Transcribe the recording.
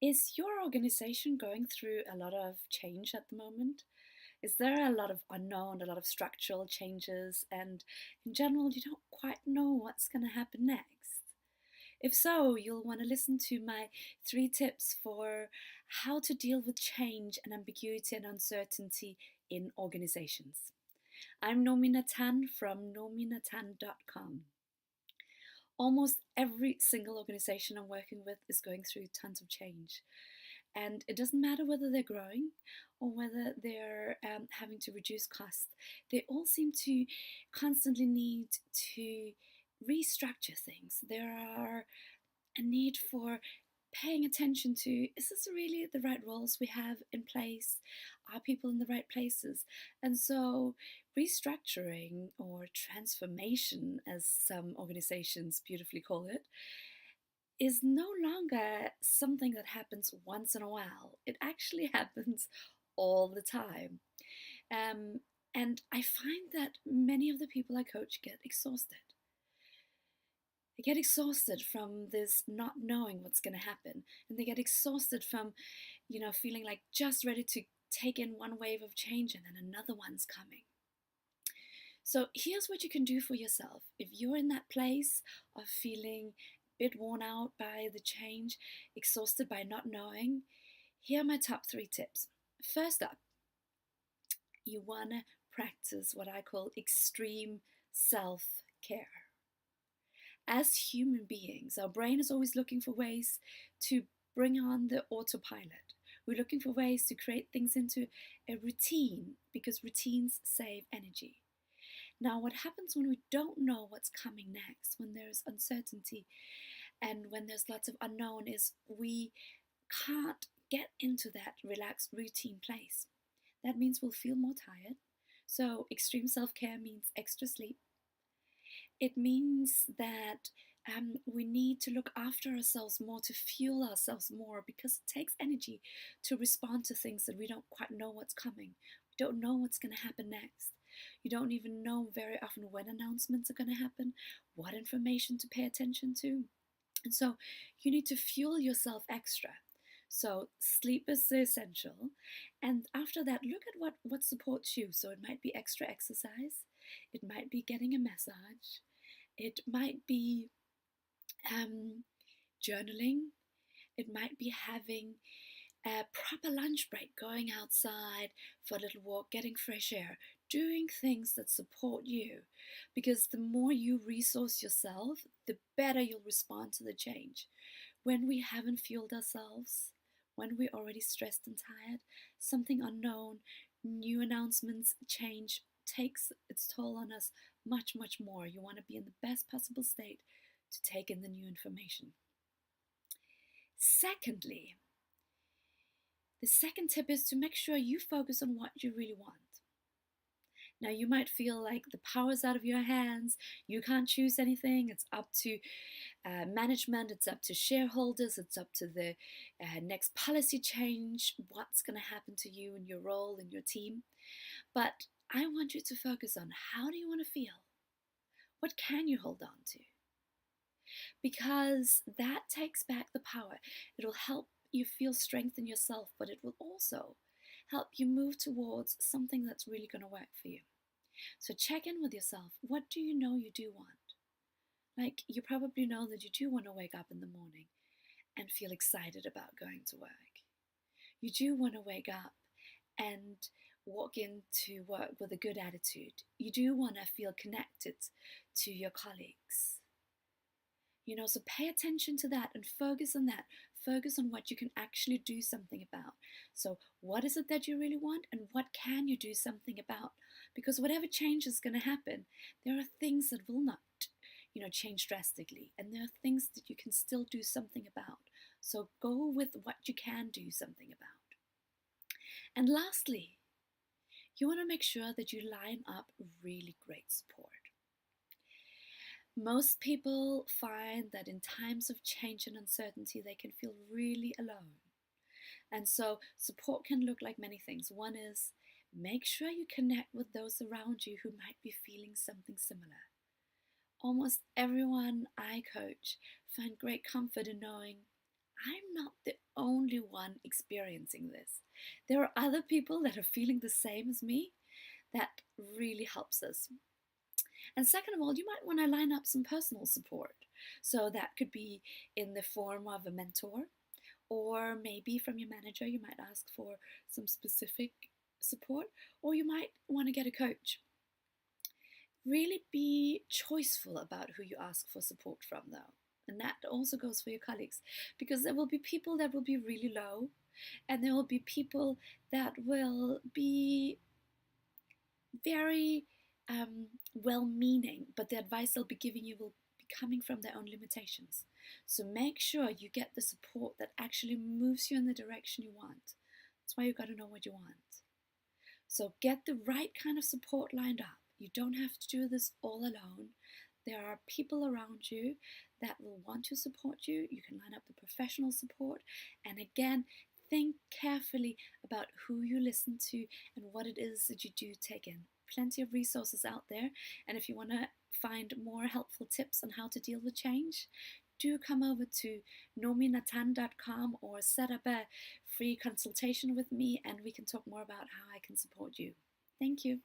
Is your organization going through a lot of change at the moment? Is there a lot of unknown, a lot of structural changes, and in general, you don't quite know what's going to happen next? If so, you'll want to listen to my 3 tips for how to deal with change and ambiguity and uncertainty in organizations. I'm Nomi Natan from nominatan.com. Almost every single organization I'm working with is going through tons of change. And it doesn't matter whether they're growing or whether they're having to reduce costs, they all seem to constantly need to restructure things. There are a need for paying attention to, is this really the right roles we have in place? Are people in the right places? And so restructuring or transformation, as some organizations beautifully call it, is no longer something that happens once in a while. It actually happens all the time. Um, and I find that many of the people I coach get exhausted. They get exhausted from this not knowing what's going to happen. And they get exhausted from, feeling like just ready to take in one wave of change and then another one's coming. So here's what you can do for yourself. If you're in that place of feeling a bit worn out by the change, exhausted by not knowing, here are my top 3 tips. First up, you want to practice what I call extreme self-care. As human beings, our brain is always looking for ways to bring on the autopilot. We're looking for ways to create things into a routine because routines save energy. Now, what happens when we don't know what's coming next, when there's uncertainty and when there's lots of unknown, is we can't get into that relaxed routine place. That means we'll feel more tired. So extreme self-care means extra sleep. It means that we need to look after ourselves more, to fuel ourselves more, because it takes energy to respond to things that we don't quite know what's coming. We don't know what's going to happen next. You don't even know very often when announcements are going to happen, what information to pay attention to. And so you need to fuel yourself extra. So sleep is essential. And after that, look at what supports you. So it might be extra exercise. It might be getting a massage. It might be journaling. It might be having a proper lunch break, going outside for a little walk, getting fresh air, doing things that support you. Because the more you resource yourself, the better you'll respond to the change. When we haven't fueled ourselves, when we're already stressed and tired, something unknown, new announcements, change takes its toll on us much, much more. You want to be in the best possible state to take in the new information. Secondly, the second tip is to make sure you focus on what you really want. Now, you might feel like the power's out of your hands, you can't choose anything, it's up to management, it's up to shareholders, it's up to the next policy change, what's going to happen to you and your role in your team. But I want you to focus on, how do you want to feel? What can you hold on to? Because that takes back the power. It'll help you feel strength in yourself, but it will also help you move towards something that's really going to work for you. So check in with yourself. What do you know you do want? Like, you probably know that you do want to wake up in the morning and feel excited about going to work. You do want to wake up and walk into work with a good attitude. You do want to feel connected to your colleagues. So pay attention to that and focus on that. Focus on what you can actually do something about. So what is it that you really want, and what can you do something about? Because whatever change is going to happen, there are things that will not, change drastically. And there are things that you can still do something about. So go with what you can do something about. And lastly, you want to make sure that you line up really great support. Most people find that in times of change and uncertainty, they can feel really alone. And so support can look like many things. One is, make sure you connect with those around you who might be feeling something similar. Almost everyone I coach find great comfort in knowing I'm not the only one experiencing this. There are other people that are feeling the same as me. That really helps us. And second of all, you might want to line up some personal support. So that could be in the form of a mentor, or maybe from your manager, you might ask for some specific support, or you might want to get a coach. Really be choiceful about who you ask for support from, though. And that also goes for your colleagues, because there will be people that will be really low, and there will be people that will be very well meaning, but the advice they'll be giving you will be coming from their own limitations. So make sure you get the support that actually moves you in the direction you want. That's why you've got to know what you want. So get the right kind of support lined up. You don't have to do this all alone. There are people around you that will want to support you. You can line up the professional support. And again, think carefully about who you listen to and what it is that you do take in. Plenty of resources out there. And if you want to find more helpful tips on how to deal with change, do come over to nominatan.com or set up a free consultation with me, and we can talk more about how I can support you. Thank you.